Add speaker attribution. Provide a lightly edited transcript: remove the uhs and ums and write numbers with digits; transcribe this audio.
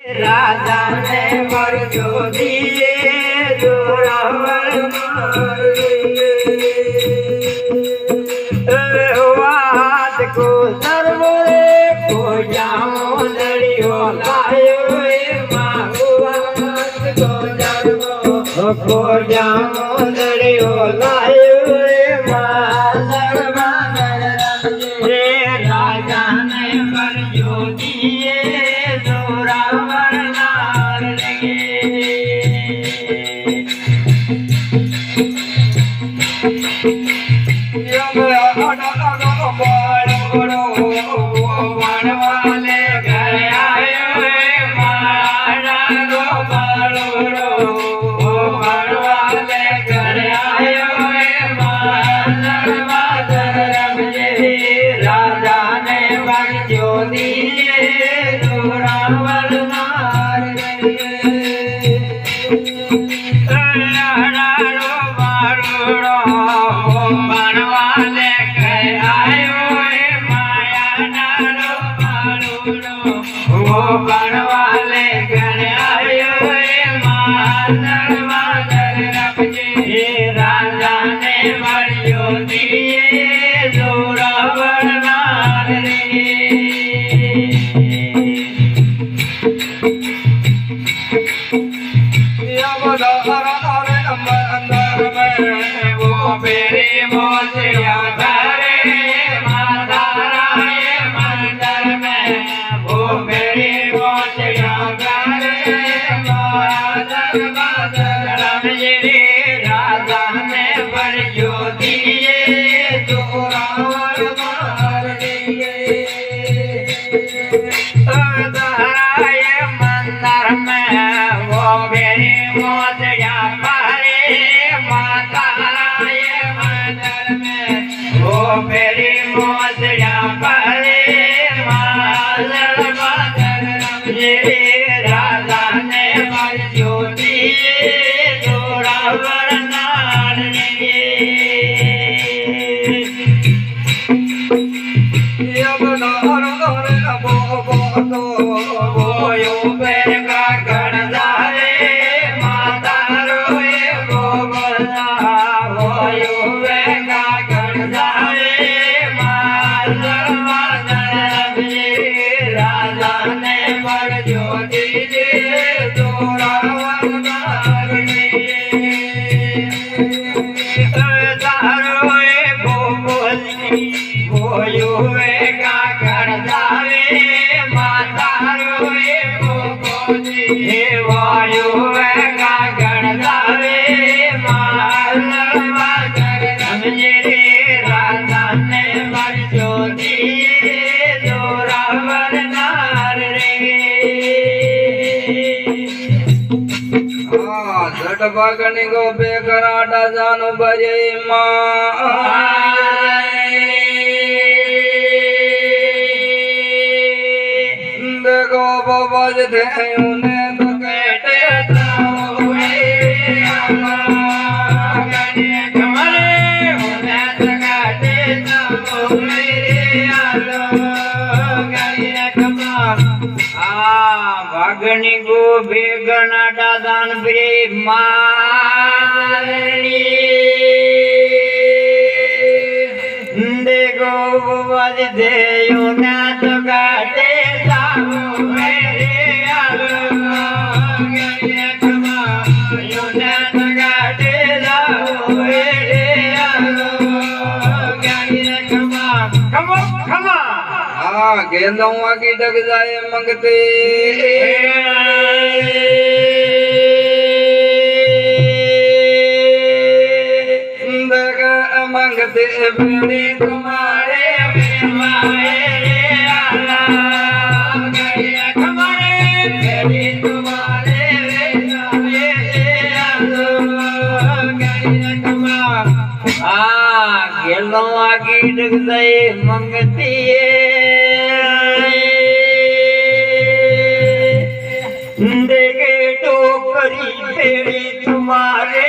Speaker 1: राजा ने वर जो दिए जोरावर वाद को सर्वरे को जाओ लड़ियो लायो वाद को जाओ लड़ियो लायो रे राजा ने वर जो दिए जोरावर नार लगे वाले घर आयो मारा वाले घर आयो राजा ने बंजो दिए जोरावर नार बनवाले घर आयो माया नारो वो बनवाले घर आयो राजा ने बंजो दिए जोरावर नार वो मेरे मोतिया धरे माता राय मंदिर में वो मेरे मोतिया धरे राजा ने बंजो दिए जोरावर मार दिए मंदिर में वो मेरे मोतिया भरे माता राय मंदिर में वो मेरी मोतिया भरे राजा ने बंजो दिए जोरावर नार माता रोए वो बोला राजा ने बंजो दिए जोरावर नार रोए वो बोली वो युवे का घर जावे माता रोए वो बोली वो युवे का घर जावे राजा ने बंजो दिए जोरावर नार झट भागनी गो बेकराटा जानो बजे देखो बाबा जी थे उन्हें तो कहते भागनी गो बेगना दान बे मारी देखो बज दे ना तो गाते जाओ मेरे आलो ना तो गाते जाओ मेरे आलो खमा गेंदों की डग जाए मंगते मंगते बड़ी तुम्हारे गेंदों की डग जाए मंगती देखे टोकरी फेरी तुम्हारे